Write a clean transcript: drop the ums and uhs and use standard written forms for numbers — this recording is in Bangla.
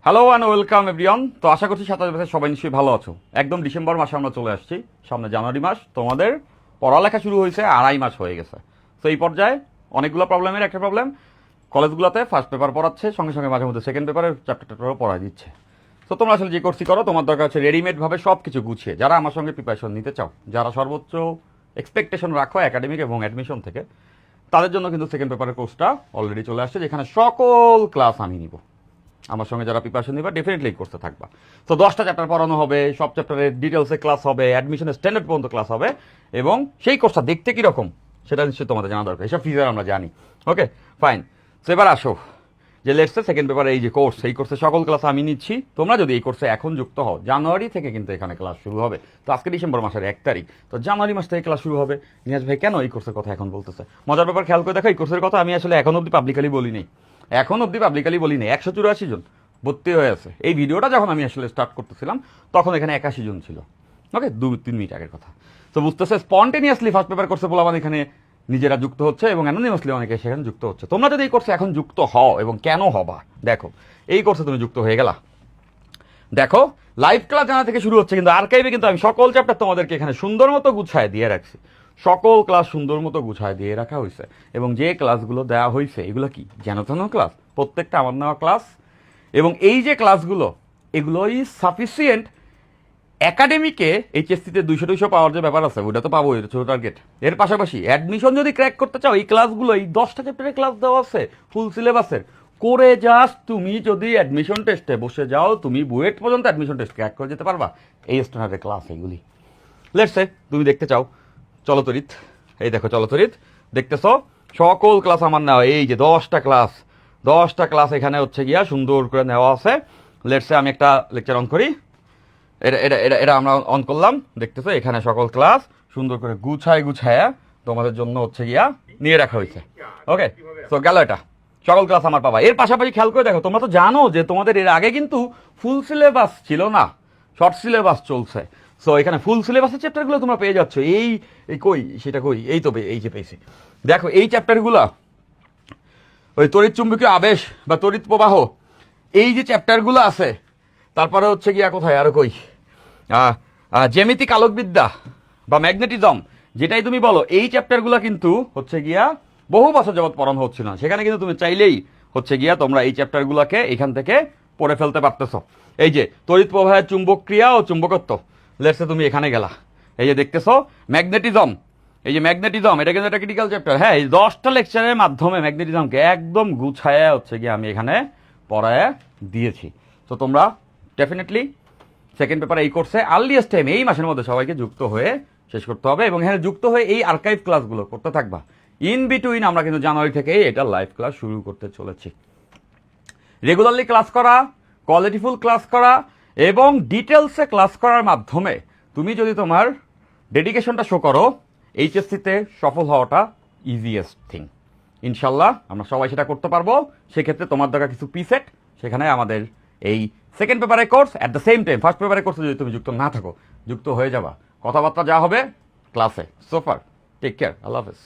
Hello and welcome everyone. তো আশা করছি 27 বছর সবাই নিশ্চয়ই ভালো আছো। একদম ডিসেম্বর মাসে আমরা চলে আসছি, সামনে জানুয়ারি মাস। তোমাদের পড়ালেখা শুরু হয়েছে, 2.5 মাস হয়ে গেছে। তো এই পর্যায়ে অনেকগুলো প্রবলেমের একটা প্রবলেম, কলেজগুলোতে ফার্স্ট পেপার পড়াচ্ছে, সঙ্গে সঙ্গে মাঝে মধ্যে সেকেন্ড পেপারের চ্যাপ্টারটাও পড়াই দিচ্ছে। তো তোমরা আসলে যে কোর্সই করো, তোমার দরকার হচ্ছে রেডিমেডভাবে সব কিছু গুছিয়ে, যারা আমার সঙ্গে প্রিপারেশন নিতে চাও, যারা সর্বোচ্চ এক্সপেকটেশন রাখো একাডেমিক এবং অ্যাডমিশন থেকে, তাদের জন্য কিন্তু সেকেন্ড পেপারের কোর্সটা অলরেডি চলে আসছে, যেখানে সকল ক্লাস আমি নিব। আমার সঙ্গে যারা প্রিপারেশন নিবা ডেফিনেটলি করতে থাকবা। তো 10টা চ্যাপ্টার পড়ানো হবে, সব চ্যাপ্টারের ডিটেলসে ক্লাস হবে, অ্যাডমিশনের স্ট্যান্ডার্ড পর্যন্ত ক্লাস হবে, এবং সেই কোর্সটা দেখতে কীরকম সেটা নিশ্চয়ই তোমাদের জানা দরকার। এসব ফিচার আমরা জানি। Okay fine. তো এবার আসো যে লেটসে সেকেন্ড পেপারে এই যে কোর্স, এই কোর্সে সকল ক্লাস আমি নিচ্ছি। তোমরা যদি এই কোর্সে এখন যুক্ত হও, জানুয়ারি থেকে কিন্তু এখানে ক্লাস শুরু হবে। তো আজকে ডিসেম্বর মাসের 1 তারিখ, তো জানুয়ারি মাস থেকে ক্লাস শুরু হবে। নিয়াজ ভাই কেন এই কোর্সের কথা এখন বলতেছে? মজার ব্যাপার খেয়াল করে দেখো, এই কোর্সের কথা আমি আসলে এখন অব্দি পাবলিকালি বলিনি। 184 জন ভর্তি হয়ে আছে। এই ভিডিওটা যখন আমি আসলে স্টার্ট করতেছিলাম, তখন এখানে 81 জন ছিল। ওকে, 2-3 মিনিট আগের কথা। তো বুঝতেছে স্পন্টেনিয়াসলি ফার্স্ট পেপার কোর্সে বলা, এখানে নিজেরা যুক্ত হচ্ছে এবং অ্যানোনিমাসলি অনেকে সেখানে যুক্ত হচ্ছে। তোমরা যদি এই কোর্সে এখন যুক্ত হও, এবং কেন হবা দেখো, এই কোর্সে তুমি যুক্ত হয়ে গেলা, দেখো লাইভ ক্লাস জানা থেকে শুরু হচ্ছে, কিন্তু আর্কাইভে কিন্তু আমি সকল চ্যাপ্টার তোমাদেরকে এখানে সুন্দর মতো গুছায় দিয়ে রাখছি। সকল ক্লাস সুন্দর মতো গুছায় দিয়ে রাখা হয়েছে, এবং যে ক্লাসগুলো দেওয়া হয়েছে এগুলো কি যেন তেন ক্লাস, প্রত্যেকটা আমার নেওয়া ক্লাস। এবং এই যে ক্লাসগুলো, এগুলোই সাফিসিয়েন্ট একাডেমিকে এইচএসসিতে 200 পাওয়ার যে ব্যাপার আছে, ওটা তো পাবো, এটা ছোটো টার্গেট। এর পাশাপাশি অ্যাডমিশন যদি ক্র্যাক করতে চাও, এই ক্লাসগুলো, এই 10টা চ্যাপ্টারের ক্লাস দেওয়া আছে ফুল সিলেবাসের, করে জাস্ট তুমি যদি অ্যাডমিশন টেস্টে বসে যাও, তুমি বুয়েট পর্যন্ত অ্যাডমিশন টেস্ট ক্র্যাক করে যেতে পারবা। এই স্ট্যান্ডার্ডের ক্লাস এইগুলি। লেটসে তুমি দেখতে চাও, চলতরিত, এই দেখো চলতরিত দেখতেছ, সকল ক্লাস আমার নেওয়া। এই যে 10টা ক্লাস এখানে হচ্ছে গিয়া সুন্দর করে নেওয়া আছে। লেটসে আমি একটা লেকচার অন করি, এটা আমরা অন করলাম। দেখতেছো এখানে সকল ক্লাস সুন্দর করে গুছায় তোমাদের জন্য হচ্ছে গিয়া নিয়ে রাখা হয়েছে। ওকে, তো গেল এটা, সকল ক্লাস আমার পাবা। এর পাশাপাশি খেয়াল করে দেখো, তোমরা তো জানো যে তোমাদের এর আগে কিন্তু ফুল সিলেবাস ছিল না, শর্ট সিলেবাস চলছে। সো এখানে ফুল সিলেবাসের চ্যাপ্টারগুলো তোমরা পেয়ে যাচ্ছ। এই কই সেটা কই, এই তো এই যে পেয়েছি। দেখো এই চ্যাপ্টারগুলো, ওই তড়িৎ চুম্বকীয় আবেশ বা তড়িৎ প্রবাহ, এই যে চ্যাপ্টারগুলো আছে। তারপরে হচ্ছে গিয়া কোথায় আরো কই, জ্যামিতিক আলোকবিদ্যা বা ম্যাগনেটিজম, যেটাই তুমি বলো, এই চ্যাপ্টারগুলো কিন্তু হচ্ছে গিয়া বহু বছর যাবৎ পড়ানো হচ্ছিল না। সেখানে কিন্তু তুমি চাইলেই হচ্ছে গিয়া তোমরা এই চ্যাপ্টারগুলোকে এখান থেকে পড়ে ফেলতে পারতেছ। এই যে তড়িৎ প্রবাহের চুম্বক ক্রিয়া ও চুম্বকত্ব, লেটসে তুমি এখানে গেলা, এই যে দেখতেছো ম্যাগনেটিজম, এই যে ম্যাগনেটিজম, এটা কিন্তু একটা ক্রিটিক্যাল চ্যাপ্টার। হ্যাঁ, এই 10টা লেকচারের মাধ্যমে ম্যাগনেটিজমকে একদম গুছায়া হচ্ছে গিয়ে আমি এখানে পড়ায় দিয়েছি। তো তোমরা ডেফিনেটলি সেকেন্ড পেপার এই কোর্সে আর্লিয়েস্ট টাইম এই মাসের মধ্যে সবাইকে যুক্ত হয়ে শেষ করতে হবে, এবং এখানে যুক্ত হয়ে এই আর্কাইভ ক্লাসগুলো করতে থাকবা। ইন বিটুইন আমরা কিন্তু জানুয়ারি থেকে এটা লাইভ ক্লাস শুরু করতে চলেছি। রেগুলারলি ক্লাস করা, কোয়ালিটিফুল ক্লাস করা এবং ডিটেলসে ক্লাস করার মাধ্যমে তুমি যদি তোমার ডেডিকেশনটা শো করো, এইচএসসিতে সফল হওয়াটা ইজিয়েস্ট থিং। ইনশাল্লাহ আমরা সবাই সেটা করতে পারবো। সেক্ষেত্রে তোমার দরকার কিছু পিসেট, সেখানে আমাদের এই সেকেন্ড পেপারের course, at the same time first পেপারের কোর্সে যদি তুমি যুক্ত না থাকো, যুক্ত হয়ে যাবা। কথাবার্তা যা হবে ক্লাসে। সোফার টেক কেয়ার, আল্লাহ হাফেজ।